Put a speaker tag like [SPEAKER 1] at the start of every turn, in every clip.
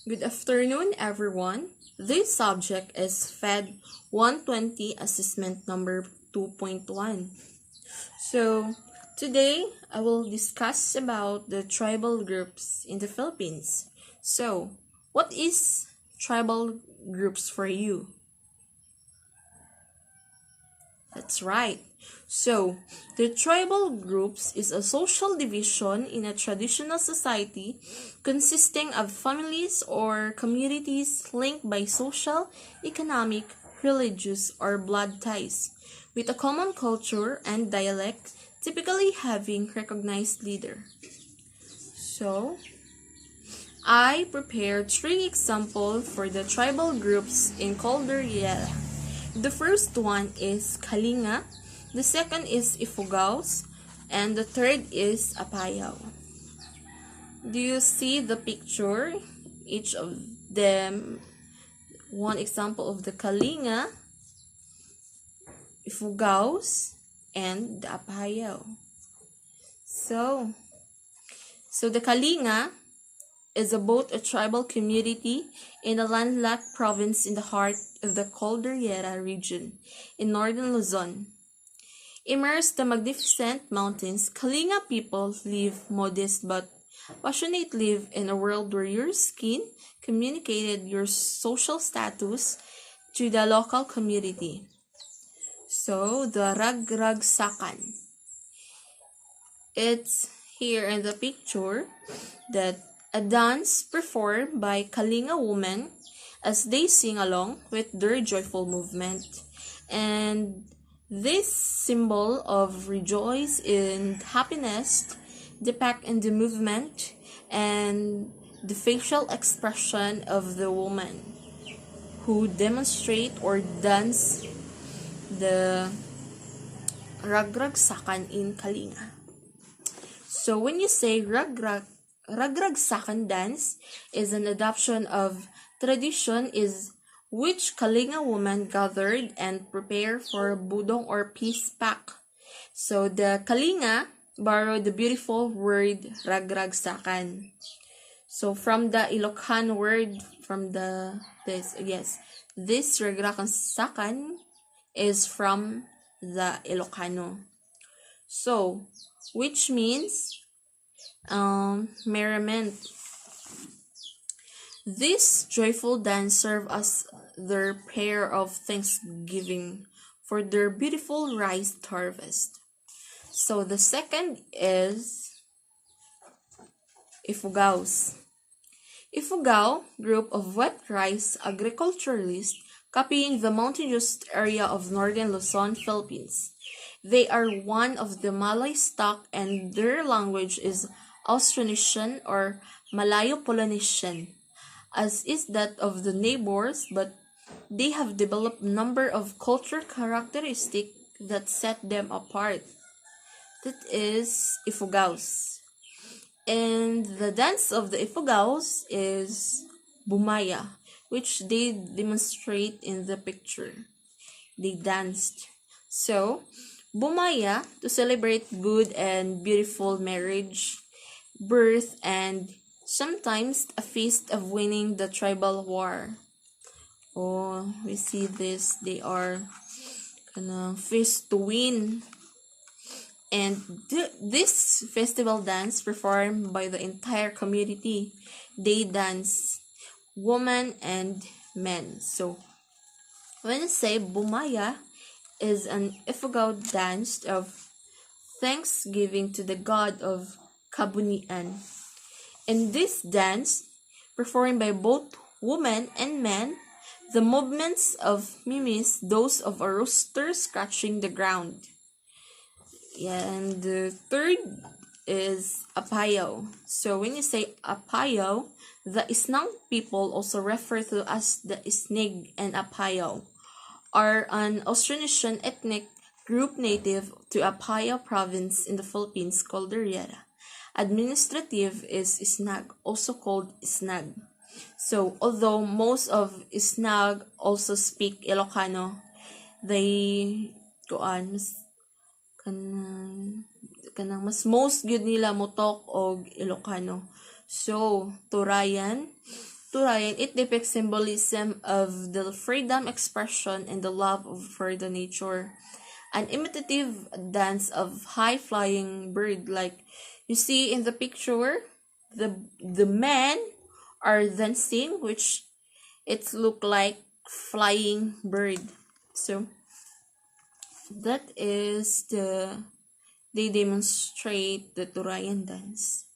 [SPEAKER 1] Good afternoon, everyone. This subject is PHED120 Assessment number 2.1. So, today I will discuss about the tribal groups in the Philippines. So, what is tribal groups for you? That's right. So, the tribal groups is a social division in a traditional society consisting of families or communities linked by social, economic, religious, or blood ties, with a common culture and dialect, typically having recognized leader. So, I prepared 3 examples for the tribal groups in Cordillera. The first one is Kalinga, the second is Ifugaos, and the third is Apayao. Do you see the picture? Each of them, one example of the Kalinga, Ifugaos, and the Apayao. So the Kalinga is both a tribal community in a landlocked province in the heart of the Cordillera region in northern Luzon. Immersed the magnificent mountains, Kalinga people live modest but passionate live in a world where your skin communicated your social status to the local community. So, the Ragragsakan. It's here in the picture that a dance performed by Kalinga women as they sing along with their joyful movement. And this symbol of rejoice and happiness depict in the movement and the facial expression of the woman who demonstrate or dance the Ragragsakan in Kalinga. So when you say Ragragsakan dance is an adoption of tradition is which Kalinga woman gathered and prepared for budong or peace pact. So the Kalinga borrowed the beautiful word Ragragsakan. So from the Ilocano word this Ragragsakan is from the Ilocano. So which means merriment. This joyful dance serve as their prayer of thanksgiving for their beautiful rice harvest. So the second is Ifugaos. Ifugao, group of wet rice agriculturalists copying the mountainous area of northern Luzon, Philippines. They are one of the Malay stock and their language is Austronesian or Malayo-Polynesian, as is that of the neighbors, but they have developed a number of cultural characteristics that set them apart. That is Ifugaos. And the dance of the Ifugaos is Bumaya, which they demonstrate in the picture. They danced. So, Bumaya, to celebrate good and beautiful marriage, birth, and sometimes a feast of winning the tribal war. Oh, we see this. They are gonna feast to win. And this festival dance performed by the entire community. They dance, women and men. So, when I say Bumaya is an Ifugao dance of thanksgiving to the god of Kabunian. In this dance, performed by both women and men, the movements of mimics those of a rooster scratching the ground. And the third is Apayao. So when you say Apayao, the Isnang people also refer to as the Isnig and Apayao are an Austronesian ethnic group native to Apayao province in the Philippines called Cordillera. Administrative is Isnag, also called Isnag. So although most of Isnag also speak Ilocano, they mas most good nila motok og Ilocano. So, turayan, Turayan, it depicts symbolism of the freedom, expression, and the love for the nature. An imitative dance of high-flying bird, like you see in the picture, the men are dancing, which it look like flying bird. So that is they demonstrate the Turayan dance.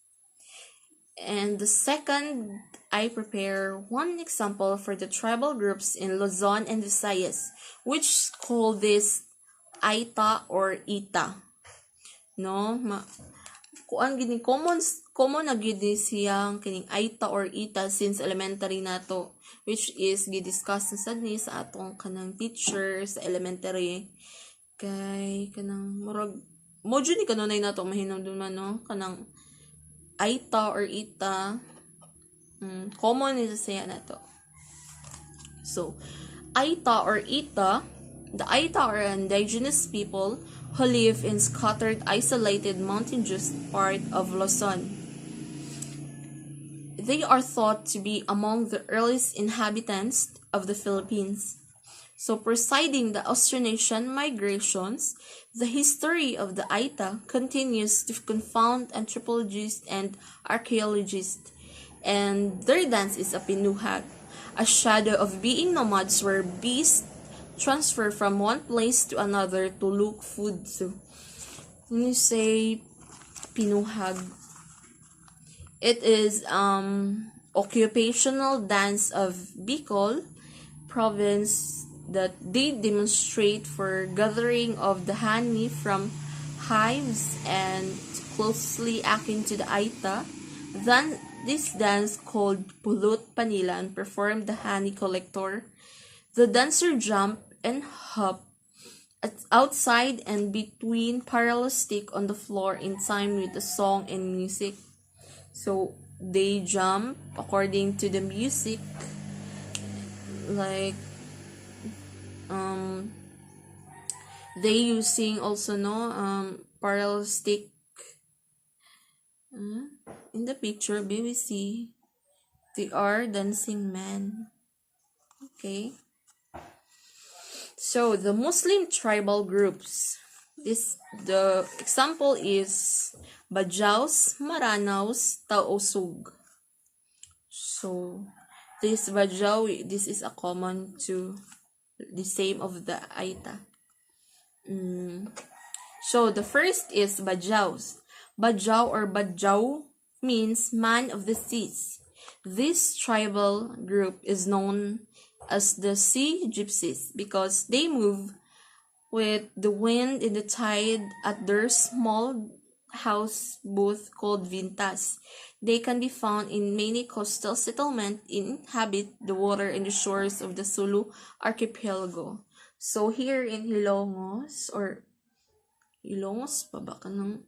[SPEAKER 1] And the second, I prepare one example for the tribal groups in Luzon and Visayas, which call this Aita or Ita. No? Kuan gini common na gini siyang kining Aita or Ita since elementary nato, which is gidiscuss na sad ni sa atong kanang teacher sa elementary. Kay kanang murag mo jud ni kanunay nato mahinumdum man no kanang Aita or Ita, common is siya na to. So, Aita or Ita, the Aita are indigenous people who live in scattered, isolated, mountainous part of Luzon. They are thought to be among the earliest inhabitants of the Philippines. So, preceding the Austronesian migrations, the history of the Aita continues to confound anthropologists and archaeologists, and their dance is a pinuhag, a shadow of being nomads where beasts transfer from one place to another to look food. So, when you say pinuhag, it is occupational dance of Bicol province that they demonstrate for gathering of the honey from hives and closely akin to the Aita. Then this dance called Pulot Panila and performed the honey collector. The dancer jump and hop outside and between parallel stick on the floor in time with the song and music. So they jump according to the music, like they using also parallel stick. In the picture we see they are dancing men. Okay, so the Muslim tribal groups, the example is Bajaus, Maranaos, Tausug. So this Bajau, this is a common to the same of the Aita. So the first is Bajaus. Bajau or Bajau means man of the seas. This tribal group is known as the sea gypsies because they move with the wind and the tide at their small house booth called vintas. They can be found in many coastal settlements, inhabit the water and the shores of the Sulu archipelago. So here in Ilongos pa ba kanang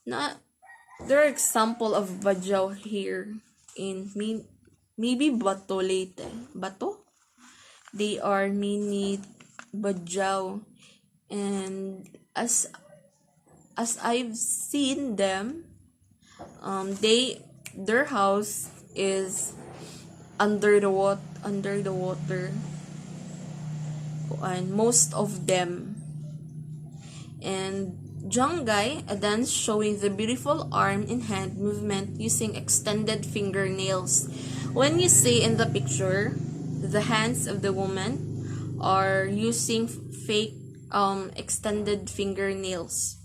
[SPEAKER 1] na there are example of Bajau here in maybe Bato Leyte. Bato? They are mini Bajau, and as I've seen them, their house is under the water, and most of them. And Jangay, a dance showing the beautiful arm and hand movement using extended fingernails. When you see in the picture, the hands of the woman are using fake extended fingernails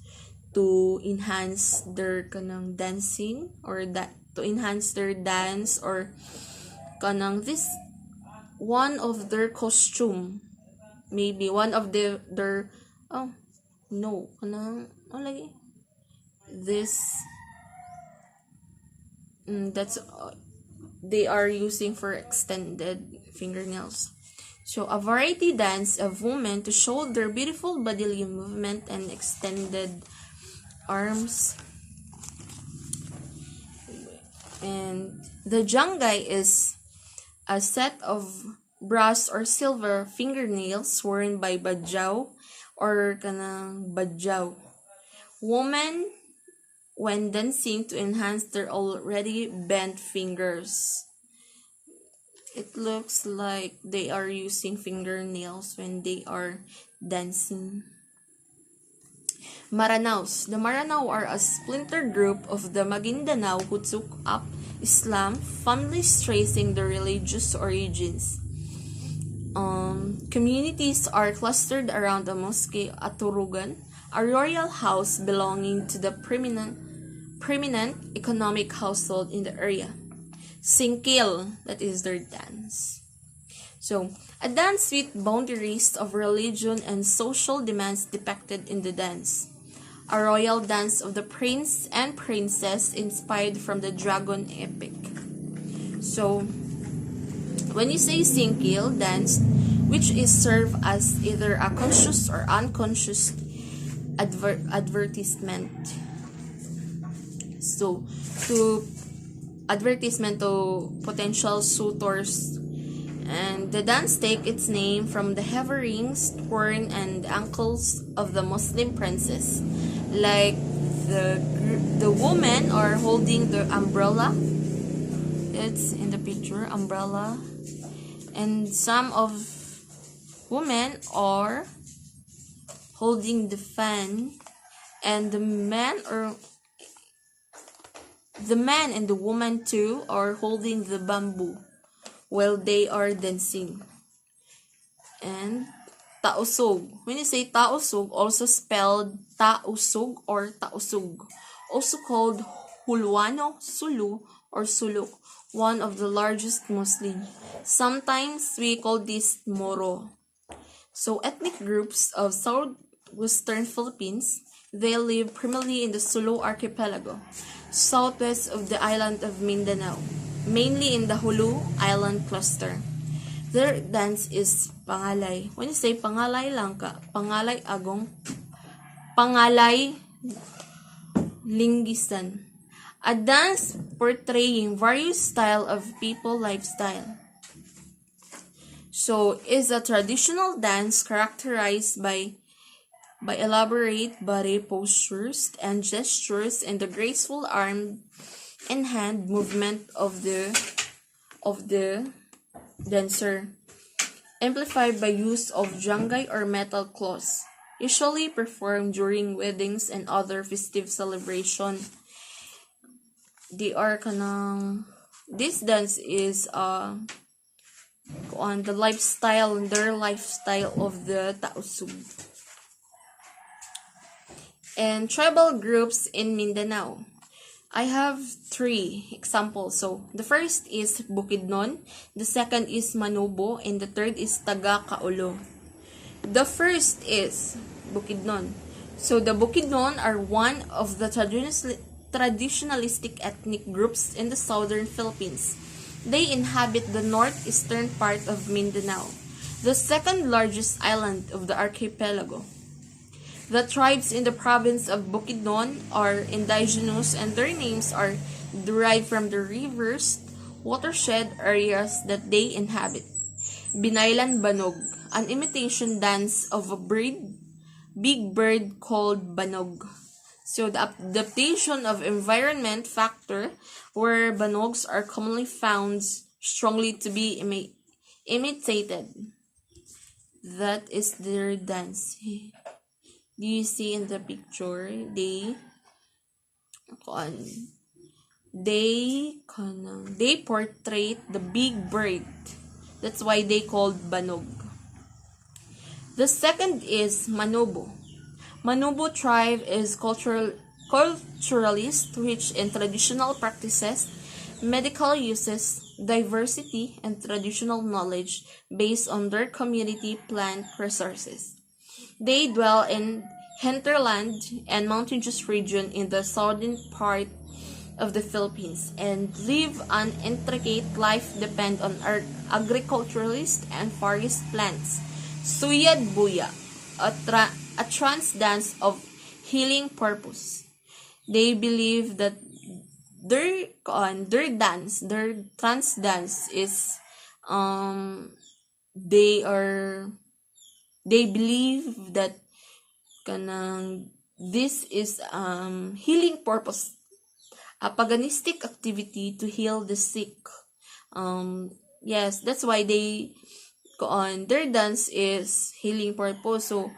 [SPEAKER 1] to enhance their kanang dancing, or that to enhance their dance, or kanang this one of their costume, maybe one of their no kanang lagi this that's they are using for extended fingernails. So a variety dance of women to show their beautiful bodily movement and extended arms. And the Jangay is a set of brass or silver fingernails worn by Bajau or kanang Bajau women when dancing to enhance their already bent fingers. It looks like they are using fingernails when they are dancing. Maranaos. The Maranao are a splinter group of the Maguindanao who took up Islam, families tracing their religious origins. Communities are clustered around a mosque at Turugan, a royal house belonging to the prominent economic household in the area. Singkil, that is their dance. So, a dance with boundaries of religion and social demands depicted in the dance. A royal dance of the prince and princess inspired from the dragon epic. So, when you say singkil dance, which is served as either a conscious or unconscious advertisement. So, to advertisement to potential suitors, and the dance take its name from the heavy rings worn and ankles of the Muslim princess, like the women are holding the umbrella. It's in the picture, umbrella, and some of women are holding the fan, and the man and the woman too are holding the bamboo while they are dancing. And tausog. When you say tausog, also spelled tausog or tausug, also called Hulwano, Sulu, or Suluk, one of the largest Muslim. Sometimes we call this Moro. So ethnic groups of southwestern Philippines, they live primarily in the Sulu archipelago, southwest of the island of Mindanao, mainly in the Hulu Island cluster. Their dance is pangalay. When you say pangalay lang ka, pangalay agong, pangalay linggisan. A dance portraying various style of people lifestyle. So, is a traditional dance characterized by elaborate body postures and gestures and the graceful arm and hand movement of the dancer, amplified by use of jangay or metal claws, usually performed during weddings and other festive celebration. They are this dance is on the their lifestyle of the Tausug. And tribal groups in Mindanao. I have 3 examples. So, the first is Bukidnon, the second is Manubo, and the third is Taga-Kaulo. The first is Bukidnon. So, the Bukidnon are one of the traditionalistic ethnic groups in the southern Philippines. They inhabit the northeastern part of Mindanao, the second largest island of the archipelago. The tribes in the province of Bukidnon are indigenous and their names are derived from the rivers, watershed areas that they inhabit. Binaylan Banog, an imitation dance of a big bird called banog. So the adaptation of environment factor where banogs are commonly found strongly to be imitated. That is their dance. Do you see in the picture? They portray the big bird. That's why they called banog. The second is Manobo. Manobo tribe is culturalist, rich in traditional practices, medical uses, diversity, and traditional knowledge based on their community plant resources. They dwell in hinterland and mountainous region in the southern part of the Philippines and live an intricate life depend on agriculturalist and forest plants. Suyad Buya, a trance dance of healing purpose. They believe that their trance dance is they believe that this is healing purpose, a paganistic activity to heal the sick. Yes, that's why their dance is healing purpose. So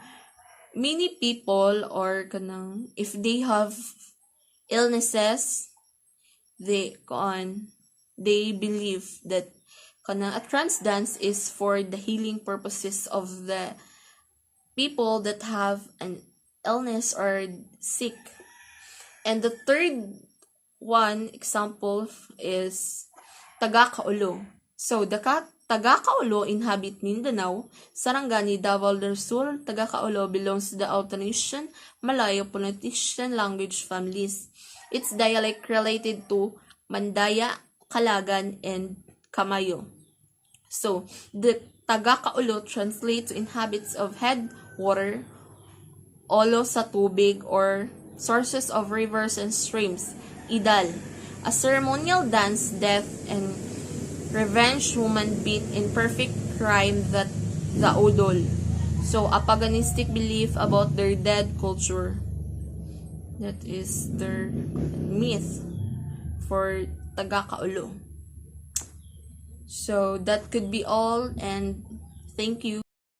[SPEAKER 1] many people, or kanang if they have illnesses, they believe that kanang a trance dance is for the healing purposes of the people that have an illness or sick. And the third one example is taga-Kaulo. So the taga-Kaulo inhabit Mindanao, Sarangani, Davao del Sur. Taga-Kaulo belongs to the Austronesian Malayo Polynesian language families. Its dialect related to Mandaya, Kalagan, and Kamayo. So the taga-Kaulo translates to inhabits of headwater, olo sa tubig, or sources of rivers and streams. Idal, a ceremonial dance, death, and revenge woman beat in perfect rhyme that the odol. So, a paganistic belief about their dead culture. That is their myth for taga-Kaulo. So, that could be all, and thank you.